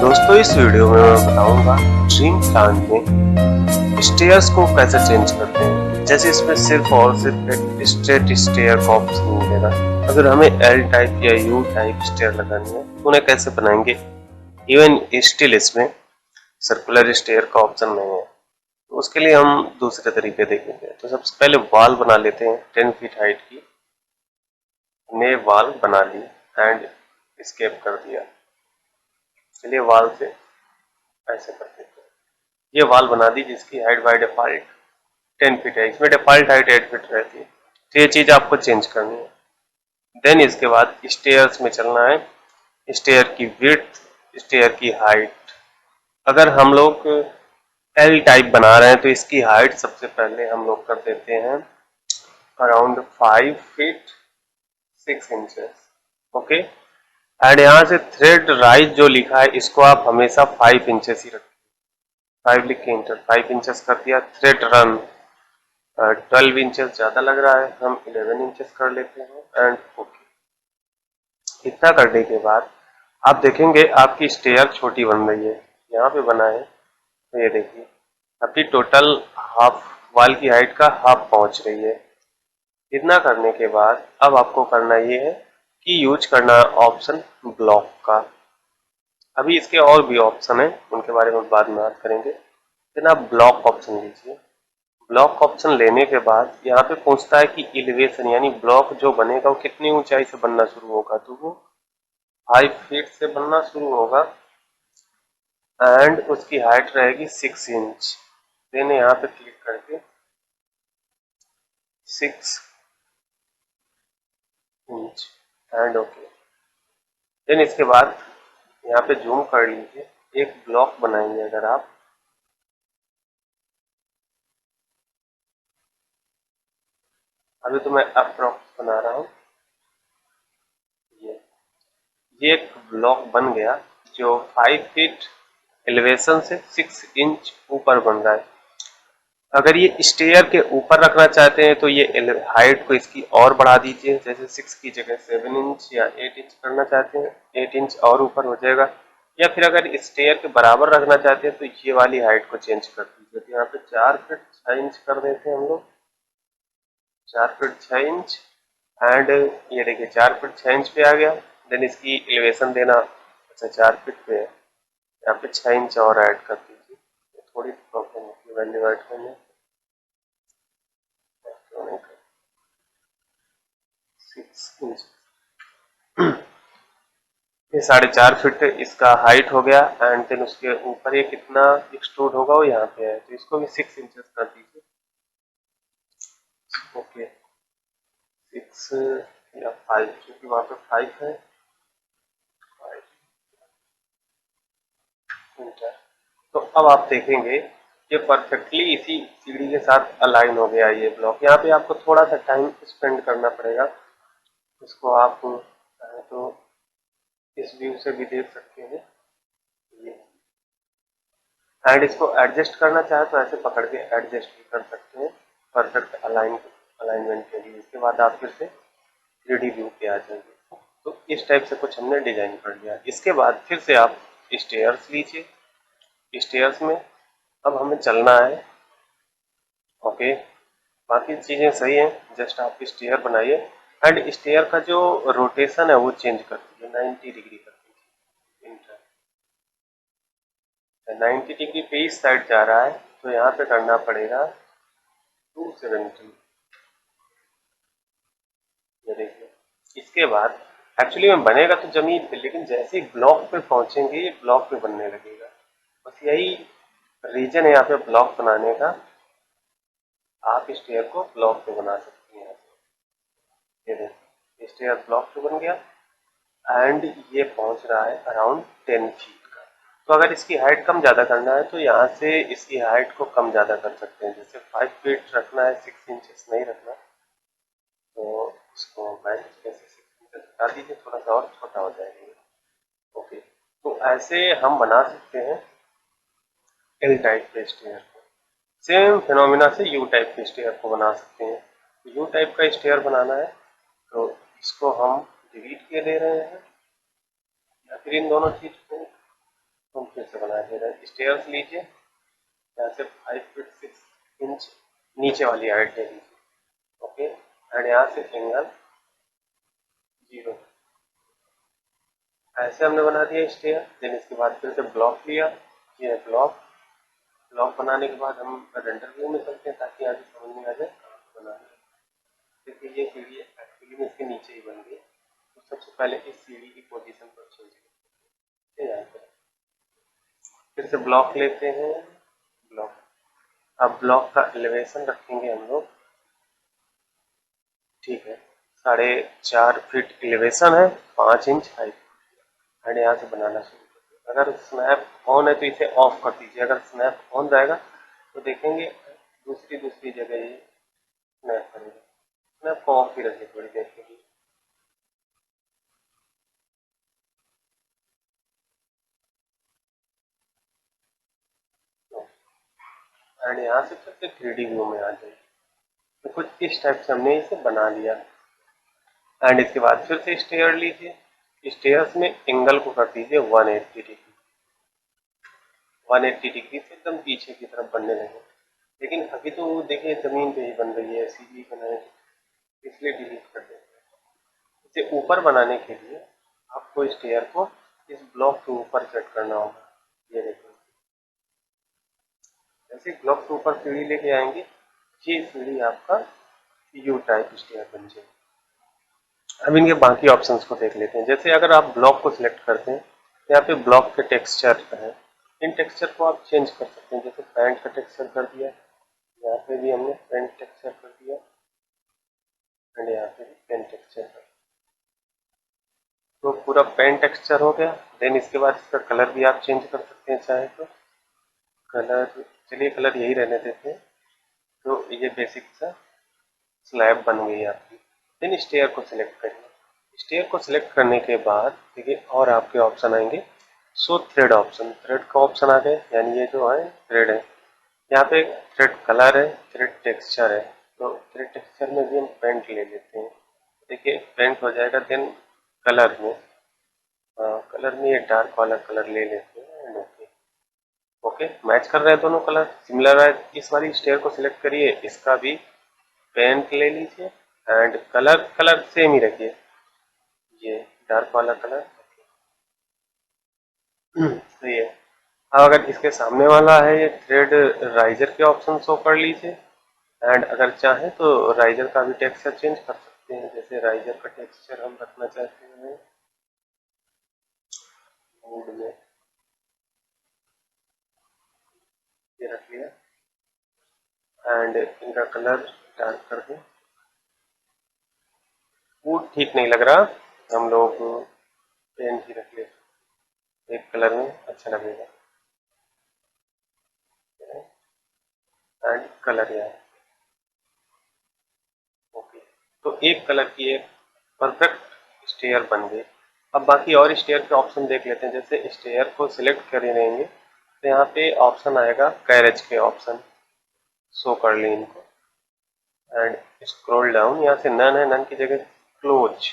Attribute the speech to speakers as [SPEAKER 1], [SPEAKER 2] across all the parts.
[SPEAKER 1] दोस्तों इस वीडियो में मैं बताऊंगा ड्रीम प्लान में स्टेयर्स को कैसे चेंज करते हैं। जैसे इसमें सिर्फ और सिर्फ एक स्ट्रेट स्टेयर का ऑप्शन मिलेगा। अगर हमें एल टाइप या यू टाइप स्टेयर लगानी है तो उन्हें कैसे बनाएंगे। इवन स्टिल इसमें सर्कुलर स्टेयर का ऑप्शन नहीं है, तो उसके लिए हम दूसरे तरीके देखेंगे। तो सबसे पहले वॉल बना लेते हैं 10 फीट हाइट की। हमने वॉल बना ली एंड स्केप कर दिया। चलिए वॉल से ऐसे कर देते हैं। ये वॉल बना दी जिसकी हाइट बाय डिफॉल्ट 10 फीट है। इसमें डिफॉल्ट हाइट 8 फीट रहती है, तो ये चीज आपको चेंज करनी है। देन इसके बाद स्टेयर्स में चलना है। स्टेयर की विड्थ, स्टेयर की हाइट। अगर हम लोग एल टाइप बना रहे हैं तो इसकी हाइट सबसे पहले हम लोग कर देते हैं around 5 feet 6 inches. Okay, and यहाँ से थ्रेड राइज जो लिखा है इसको आप हमेशा 5 इंचेस ही रखें। 5 लिख के इंटर 5 इंचेस कर दिया। थ्रेड रन 12 इंचेस ज्यादा लग रहा है, हम 11 इंचेस कर लेते हैं एंड ओके। इतना करने के बाद आप देखेंगे आपकी स्टेयर छोटी बन रही है। यहाँ पे बना है तो ये देखिए आपकी टोटल हाफ वॉल की हाइट का हाफ पहुंच रही है। इतना करने के बाद अब आपको करना ये है कि यूज करना ऑप्शन ब्लॉक का। अभी इसके और भी ऑप्शन है, उनके बारे में बाद में बात करेंगे, लेकिन आप ब्लॉक ऑप्शन लीजिए। ब्लॉक ऑप्शन लेने के बाद यहाँ पे पूछता है कि एलिवेशन यानी ब्लॉक जो बनेगा वो कितनी ऊंचाई से बनना शुरू होगा। तो वो 5 फीट से बनना शुरू होगा एंड उसकी हाइट रहेगी 6 इंच। देन यहाँ पे क्लिक करके 6 इंच एंड ओके। देन इसके बाद यहाँ पे जूम कर लीजिए। एक ब्लॉक बनाएंगे अगर आप, अभी तो मैं अप्रॉक्स बना रहा हूँ। ये एक ब्लॉक बन गया जो 5 फीट एलिवेशन से 6 इंच ऊपर बन रहा है। अगर ये स्टेयर के ऊपर रखना चाहते हैं तो ये हाइट को इसकी और बढ़ा दीजिए। जैसे 6 की जगह 7 इंच या 8 इंच करना चाहते हैं, 8 इंच और ऊपर हो जाएगा। या फिर अगर स्टेयर के बराबर रखना चाहते हैं तो ये वाली हाइट को चेंज कर दीजिए। तो यहाँ पे 4 फीट 6 इंच कर देते हैं हम लोग, 4 फीट 6 इंच एंड ये देखिए 4 फीट 6 इंच पे आ गया। देन इसकी एलिवेशन देना, अच्छा 4 फीट पे है, यहाँ पे 6 इंच और ऐड कर दीजिए। थोड़ी प्रॉब्लम होती है वैल्यू ऐड करने, 6 इंच। ये 4.5 फीट इसका हाइट हो गया एंड देन उसके ऊपर ये कितना एक्सट्रूड होगा वो यहाँ पे है, तो इसको भी 6 इंचेस कर दीजिए। ओके, 6 या 5, क्योंकि वहाँ पे 5 है, 5 इंटर। तो अब आप देखेंगे ये परफेक्टली इसी सीढ़ी के साथ अलाइन हो गया ये ब्लॉक। यहाँ पे आपको थोड़ा सा टाइम स्पेंड करना पड़ेगा। इसको आप चाहे तो इस व्यू से भी देख सकते हैं ये, एंड इसको एडजस्ट करना चाहे तो ऐसे पकड़ के एडजस्ट भी कर सकते हैं परफेक्ट अलाइनमेंट के लिए। इसके बाद आप फिर से 3D व्यू पे आ जाएंगे। तो इस टाइप से कुछ हमने डिजाइन कर लिया। इसके बाद फिर से आप स्टेयर्स लीजिए। स्टेयर्स में अब हमें चलना है। ओके, बाकी चीजें सही हैं, जस्ट आप स्टेयर बनाइए एंड स्टेयर का जो रोटेशन है वो चेंज कर दीजिए, 90 डिग्री कर दीजिए। 90 डिग्री पे इस साइड जा रहा है तो यहाँ पे करना पड़ेगा 270। ये देखिए, इसके बाद एक्चुअली में बनेगा तो जमीन पे, लेकिन जैसे ही ब्लॉक पे पहुंचेंगे ये ब्लॉक पे बनने लगेगा। बस यही रीजन है यहाँ पे ब्लॉक बनाने का। आप स्टेयर को ब्लॉक पे बना सकते हैं। ये देखिए स्टेयर ब्लॉक पे बन गया एंड ये पहुंच रहा है अराउंड 10 फीट का। तो अगर इसकी हाइट कम ज्यादा करना है तो यहाँ से इसकी हाइट को कम ज्यादा कर सकते हैं। जैसे 5 फीट रखना है, 6 इंचेस नहीं रखना, तो इसको मैच कैसे 6 इंचेस हटा दीजिए, थोड़ा सा और छोटा हो जाएगा। ओके, तो ऐसे हम बना सकते हैं एल टाइप के स्टेयर को। सेम फिनोमिना से यू टाइप के स्टेयर को बना सकते हैं। यू टाइप का स्टेयर बनाना है तो इसको हम डिलीट किए दे रहे हैं या फिर इन दोनों चीज को, तो फिर से बना दे रहे हैं। स्टेयर्स लीजिए, यहाँ से 5 फीट 6 इंच नीचे वाली हाइट ले लीजिए, ओके। एंड यहाँ से एंगल 0, ऐसे हमने बना दिया स्टेयर। देन इसके बाद फिर से ब्लॉक लिया, ये ब्लॉक। ब्लॉक बनाने के बाद हम रेंडर व्यू में चलते हैं ताकि आगे समझ में आ जाए कहाँ से बनाना है। देखिए ये सीढ़ी एक्चुअली में इसके नीचे ही बन गई, तो सबसे पहले इस सीढ़ी की पोजीशन पर चेंज करते हैं, यहाँ पर फिर से ब्लॉक लेते हैं, ब्लॉक। अब ब्लॉक का एलिवेशन रखेंगे हम लोग, ठीक है, 4.5 फीट एलिवेशन है, 5 इंच हाइट। एंड यहाँ से बनाना शुरू करते हैं। अगर स्नैप ऑन है तो इसे ऑफ कर दीजिए, अगर स्नैप ऑन रहेगा तो देखेंगे दूसरी जगह ये स्नैप करेगा। स्नैप को ऑफ ही रखिए थोड़ी देर के लिए। एंड यहाँ से फिर से 3D व्यू में आ जाइए, तो कुछ इस टाइप से हमने इसे बना लिया। एंड इसके बाद फिर से स्टेयर लीजिए, स्टेयर्स में एंगल को कर दीजिए 180 डिग्री, 180 डिग्री से एकदम पीछे की तरफ बनने लगे। लेकिन अभी तो वो देखिए जमीन पे ही बन रही है, सीधी बनाए, इसलिए डिलीट कर देते हैं। इसे ऊपर बनाने के लिए आपको स्टेयर को इस ब्लॉक के ऊपर सेट करना होगा। ये देखिए, जैसे ब्लॉक के ऊपर सीढ़ी लेके आएंगे, ये सीढ़ी आपका यू टाइप स्टेयर बन जाएगी। अब इनके बाकी ऑप्शंस को देख लेते हैं। जैसे अगर आप ब्लॉक को सिलेक्ट करते हैं, यहाँ पे ब्लॉक के टेक्सचर है, इन टेक्सचर को आप चेंज कर सकते हैं। जैसे पेंट का टेक्सचर कर दिया, यहाँ पे भी हमने पेंट टेक्सचर कर दिया, एंड यहाँ पे भी पेंट टेक्सचर कर दिया, तो पूरा पेंट टेक्सचर हो गया। देन इसके बाद इसका कलर भी आप चेंज कर सकते हैं चाहे तो। कलर, चलिए कलर यही रहने देते हैं। तो ये बेसिक सा स्लैब बन गई आपकी। देन स्टेयर को सिलेक्ट करिए, स्टेयर को सिलेक्ट करने के बाद देखिए और आपके ऑप्शन आएंगे, सो थ्रेड ऑप्शन, थ्रेड का ऑप्शन आ गए, यानी ये जो है थ्रेड है। यहाँ पे थ्रेड कलर है, थ्रेड टेक्सचर है, तो थ्रेड टेक्सचर में भी हम पेंट ले लेते हैं। देखिए पेंट हो जाएगा। देन कलर में, कलर में ये डार्क वाला कलर ले लेते हैं, एंड ओके। ओके, मैच कर रहे हैं दोनों कलर, सिमिलर है। इस वाली स्टेयर को सिलेक्ट करिए, इसका भी पेंट ले लीजिए, एंड कलर कलर सेम ही रखिए, ये डार्क वाला कलर। तो ये, अब अगर इसके सामने वाला है ये थ्रेड, राइजर के ऑप्शन शो कर लीजिए। एंड अगर चाहें तो राइजर का भी टेक्सचर चेंज कर सकते हैं। जैसे राइजर का टेक्सचर हम रखना चाहते हैं वुड में, ये रख लिया, एंड इनका कलर डार्क कर दें। वुड ठीक नहीं लग रहा, हम लोग पेंट ही रख लेते, एक कलर में अच्छा लगेगा। एंड कलर यहाँ, ओके। तो एक कलर की एक परफेक्ट स्टेयर बन गई। अब बाकी और स्टेयर के ऑप्शन देख लेते हैं। जैसे स्टेयर को सिलेक्ट कर लेंगे तो यहाँ पे ऑप्शन आएगा कैरेज के ऑप्शन, शो कर लें इनको, एंड स्क्रॉल डाउन, यहाँ से नन है, नन की जगह क्लोज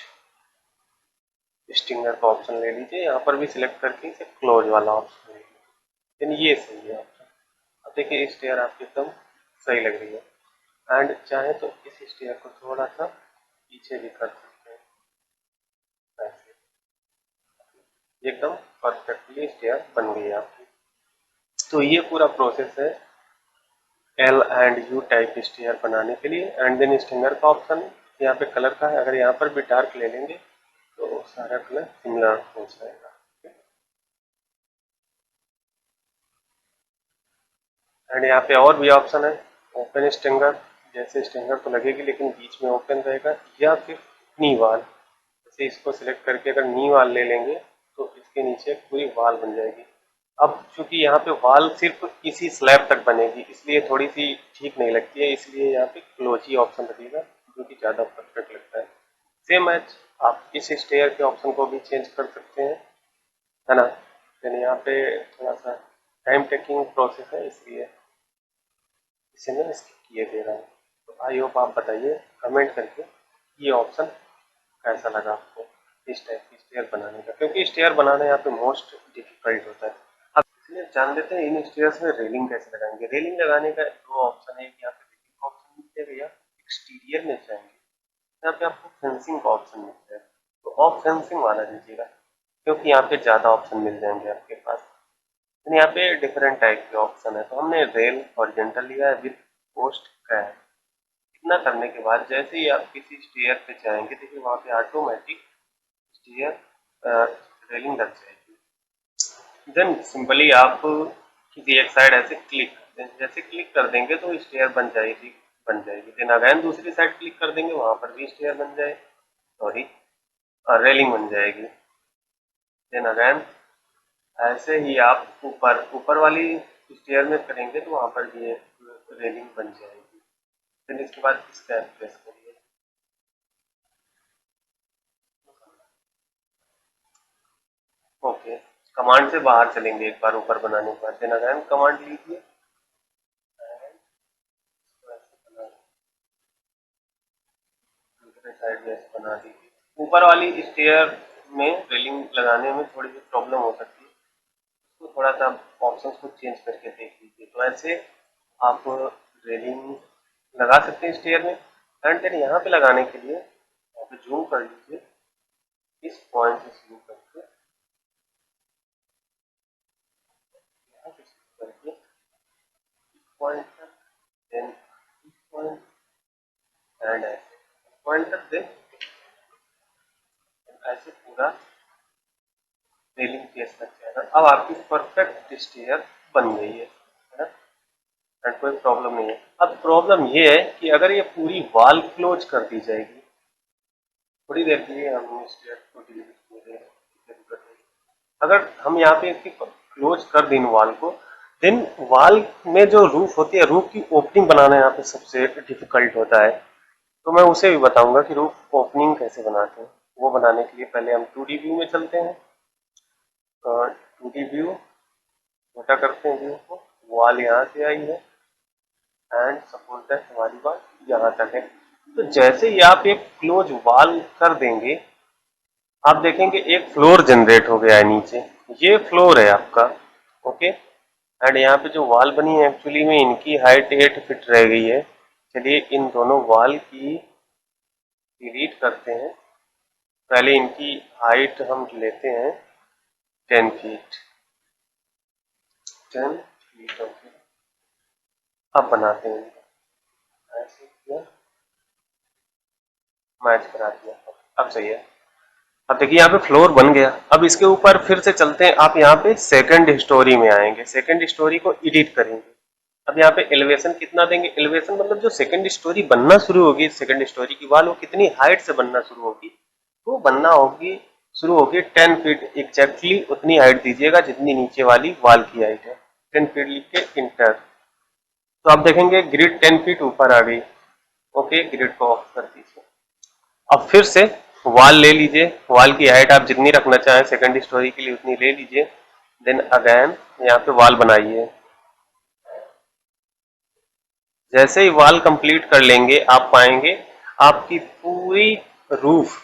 [SPEAKER 1] स्टिंगर का ऑप्शन ले लीजिए। यहाँ पर भी सिलेक्ट करके इसे क्लोज वाला ऑप्शन ले लीजिए, यानी ये सही है ऑप्शन। अब देखिए स्टेयर आपकी एकदम सही लग रही है। एंड चाहे तो इस स्टेयर को थोड़ा सा पीछे भी कर सकते हैं, ऐसे एकदम परफेक्टली स्टेयर बन गई आपकी। तो ये पूरा प्रोसेस है L and U type stair बनाने के लिए। एंड देन स्टिंगर का ऑप्शन यहाँ पे कलर का है, अगर यहाँ पर भी डार्क ले लेंगे तो सारा कलर सिमिलर हो जाएगा। एंड यहाँ पे और भी ऑप्शन है, ओपन स्टिंगर, जैसे स्टिंगर तो लगेगी लेकिन बीच में ओपन रहेगा, या फिर नी वाल। जैसे इसको सिलेक्ट करके अगर नी वाल ले लेंगे तो इसके नीचे पूरी वाल बन जाएगी। अब चूंकि यहाँ पे वाल सिर्फ इसी स्लैब तक बनेगी, इसलिए थोड़ी सी ठीक नहीं लगती है, इसलिए यहाँ पे क्लोज ही ऑप्शन रखिएगा जो कि ज़्यादा परफेक्ट लगता है। सेम मैच आप इस स्टेयर के ऑप्शन को भी चेंज कर सकते हैं, है ना। यानी यहाँ पे थोड़ा सा टाइम टेकिंग प्रोसेस है, इसलिए इसे मैं स्किप किए दे रहा हूँ। तो आई होप आप बताइए कमेंट करके ये ऑप्शन कैसा लगा आपको इस टाइप की स्टेयर बनाने का, क्योंकि स्टेयर बनाना यहाँ पे मोस्ट डिफिकल्ट होता है। चलिए जान लेते हैं इन स्टेयर्स में रेलिंग कैसे लगाएंगे। रेलिंग लगाने का दो ऑप्शन है, यहाँ पे रेलिंग का ऑप्शन मिल जाएगा या एक्सटीरियर में जाएंगे, यहाँ पे आपको फेंसिंग का ऑप्शन मिलता है, तो ऑफ फेंसिंग वाला लीजिएगा क्योंकि यहाँ पे ज्यादा ऑप्शन मिल जाएंगे आपके पास। लेकिन यहाँ पे डिफरेंट टाइप के ऑप्शन है, तो हमने रेल हॉरिजॉन्टल लिया है विद पोस्ट क्रैब। इतना करने के बाद जैसे ही आप किसी स्टेयर पे जाएंगे, देखिए वहाँ पे ऑटोमेटिक स्टेयर रेलिंग लग जाएगी। देन सिंपली आप किसी एक साइड ऐसे क्लिक कर दें, जैसे क्लिक कर देंगे तो स्टेयर बन जाएगी। देन अगेन दूसरी साइड क्लिक कर देंगे, वहां पर भी स्टेयर बन जाए, सॉरी रेलिंग बन जाएगी। देन अगेन ऐसे ही आप ऊपर ऊपर वाली स्टेयर में करेंगे तो वहां पर भी रेलिंग बन जाएगी। देन इसके बाद इसका प्रेस करिए, ओके। कमांड से बाहर चलेंगे एक बार ऊपर बनाने के बाद, देन अगेन कमांड लीजिए, दूसरे साइड में बना दीजिए। ऊपर वाली स्टेयर में रेलिंग लगाने में थोड़ी सी प्रॉब्लम हो सकती है, तो थोड़ा सा ऑप्शंस को चेंज करके देख लीजिए। तो ऐसे आप रेलिंग लगा सकते हैं स्टेयर में। एंड देन यहाँ पे लगाने के लिए यहाँ पे जूम कर लीजिए, इस पॉइंट से शुरू करके यहाँ से शुरू करके पॉइंट तक, देन इस पॉइंट एंड ऐसे पॉइंट तक दे, ऐसे पूरा रेलिंग फेस लग जाएगा। अब आपकी परफेक्ट स्टेयर बन गई है ना, एंड कोई प्रॉब्लम नहीं है। अब प्रॉब्लम ये है कि अगर ये पूरी वॉल क्लोज कर दी जाएगी, थोड़ी देर के लिए हम स्टेयर को डिलीट कर दें, अगर हम यहाँ पे इसकी क्लोज कर दें वॉल को, देन वॉल में जो रूफ होती है, रूफ की ओपनिंग बनाना यहाँ पे सबसे डिफिकल्ट होता है। तो मैं उसे भी बताऊंगा कि रूफ ओपनिंग कैसे बनाते हैं। वो बनाने के लिए पहले हम 2D व्यू में चलते हैं। 2D व्यू छोटा करते हैं व्यू को, वॉल यहाँ से आई है एंड सपोज दैट हमारी वॉल यहाँ तक है। तो जैसे ही आप एक क्लोज वॉल कर देंगे, आप देखेंगे एक फ्लोर जनरेट हो गया है नीचे, ये फ्लोर है आपका, ओके। एंड यहाँ पे जो वॉल बनी है एक्चुअली में इनकी हाइट 8 फीट रह गई है। चलिए इन दोनों वॉल की डिलीट करते हैं। पहले इनकी हाइट हम लेते हैं 10 फीट, 10 फीट, ओके। अब बनाते हैं ऐसे किया, मैच करा दिया, अब सही है। अब देखिए यहाँ पे फ्लोर बन गया। अब इसके ऊपर फिर से चलते हैं, आप यहाँ पे सेकंड स्टोरी में आएंगे, सेकंड स्टोरी को एडिट करेंगे। अब यहाँ पे एलिवेशन कितना देंगे, एलिवेशन मतलब जो सेकंड स्टोरी बनना शुरू होगी, सेकंड स्टोरी की वॉल वो कितनी हाइट से बनना शुरू होगी, वो बनना होगी शुरू होगी 10 फीट, एग्जैक्टली उतनी हाइट दीजिएगा जितनी नीचे वाली वॉल की हाइट है। 10 फीट लिख के इंटर, तो आप देखेंगे ग्रिड 10 फीट ऊपर आ गई, ओके। ग्रिड को ऑफ कर दीजिए। अब फिर से वॉल ले लीजिए, वॉल की हाइट आप जितनी रखना चाहें सेकंड स्टोरी के लिए उतनी ले लीजिए। देन अगेन यहाँ पे वॉल बनाइए। जैसे ही वॉल कंप्लीट कर लेंगे, आप पाएंगे आपकी पूरी रूफ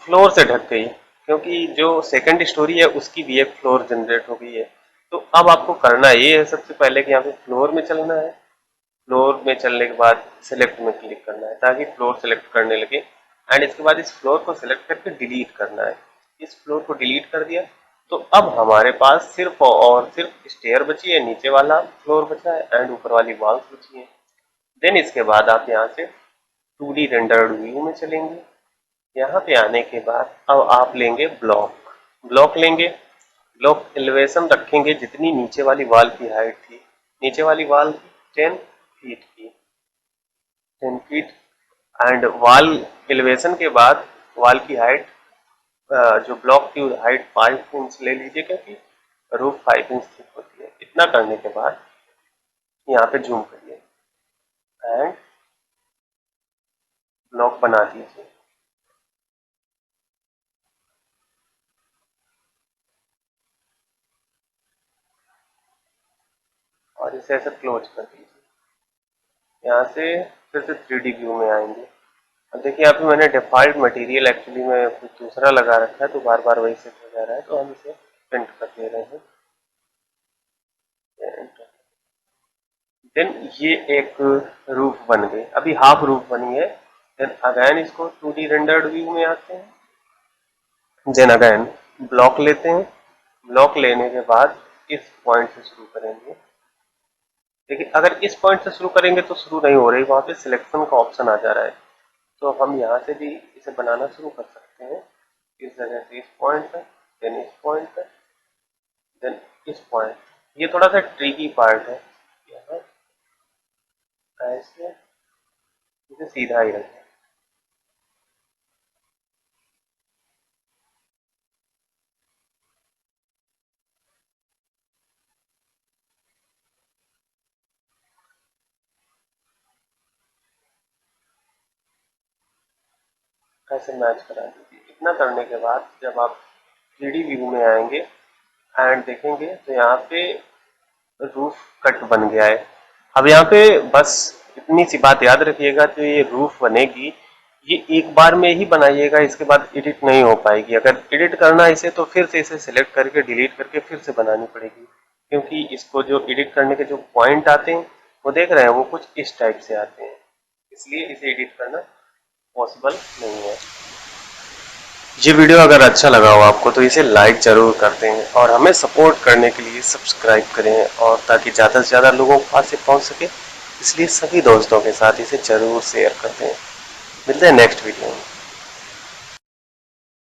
[SPEAKER 1] फ्लोर से ढक गई, क्योंकि जो सेकंड स्टोरी है उसकी भी एक फ्लोर जनरेट हो गई है। तो अब आपको करना ये है सबसे पहले कि यहाँ पे फ्लोर में चलना है। फ्लोर में चलने के बाद सेलेक्ट में क्लिक करना है ताकि फ्लोर सेलेक्ट करने लगे, एंड इसके बाद इस फ्लोर को सिलेक्ट करके डिलीट करना है। इस फ्लोर को डिलीट कर दिया, तो अब हमारे पास सिर्फ और सिर्फ स्टेयर बची है, नीचे वाला फ्लोर बचा है एंड ऊपर वाली वॉल्स बची है। देन इसके बाद आप यहाँ से 2D रेंडर्ड व्यू में चलेंगे। यहाँ पे आने के बाद अब आप लेंगे ब्लॉक, ब्लॉक लेंगे, ब्लॉक एलिवेशन रखेंगे जितनी नीचे वाली वॉल की हाइट थी, नीचे वाली वॉल 10 फीट की, 10 फीट। एंड वॉल एलिवेशन के बाद वॉल की हाइट, जो ब्लॉक की हाइट 5 इंच ले लीजिए क्योंकि रूफ 5 इंच थिक होती है। इतना करने के बाद यहाँ पे जूम करिए एंड ब्लॉक बना दीजिए, और इसे ऐसे क्लोज कर दीजिए। यहाँ से फिर से 3D व्यू में आएंगे। अब देखिए यहाँ पे मैंने डिफॉल्ट मटेरियल एक्चुअली में कुछ दूसरा लगा रखा है, तो बार बार वही सेट हो जा रहा है, तो हम इसे प्रिंट कर दे रहे हैं। देन ये एक रूफ बन गई, अभी हाफ रूफ बनी है। देन अगेन इसको 2D रेंडर्ड व्यू में आते हैं। देन अगेन ब्लॉक लेते हैं, ब्लॉक लेने के बाद इस पॉइंट से शुरू करेंगे। देखिए अगर इस पॉइंट से शुरू करेंगे तो शुरू नहीं हो रही, वहां पे सिलेक्शन का ऑप्शन आ जा रहा है। तो हम यहाँ से भी इसे बनाना शुरू कर सकते हैं। इस जगह से इस पॉइंट तक, देन इस पॉइंट तक, देन इस पॉइंट। ये थोड़ा सा ट्रिकी पार्ट है, यहाँ ऐसे इसे सीधा ही रखें। ऐसे मैच करा दीजिए। इतना करने के बाद जब आप 3D व्यू में आएंगे एंड देखेंगे तो यहाँ पे रूफ कट बन गया है। अब यहाँ पे बस इतनी सी बात याद रखिएगा, जो ये रूफ बनेगी ये एक बार में ही बनाइएगा, इसके बाद एडिट नहीं हो पाएगी। अगर एडिट करना है इसे तो फिर से इसे सिलेक्ट करके डिलीट करके फिर से बनानी पड़ेगी, क्योंकि इसको जो एडिट करने के जो पॉइंट आते हैं वो देख रहे हैं वो कुछ इस टाइप से आते हैं, इसलिए इसे एडिट करना पॉसिबल नहीं है। ये वीडियो अगर अच्छा लगा हो आपको तो इसे लाइक जरूर कर दें और हमें सपोर्ट करने के लिए सब्सक्राइब करें, और ताकि ज़्यादा से ज़्यादा लोगों के पास से पहुंच सके, इसलिए सभी दोस्तों के साथ इसे जरूर शेयर कर दें। मिलते हैं नेक्स्ट वीडियो में।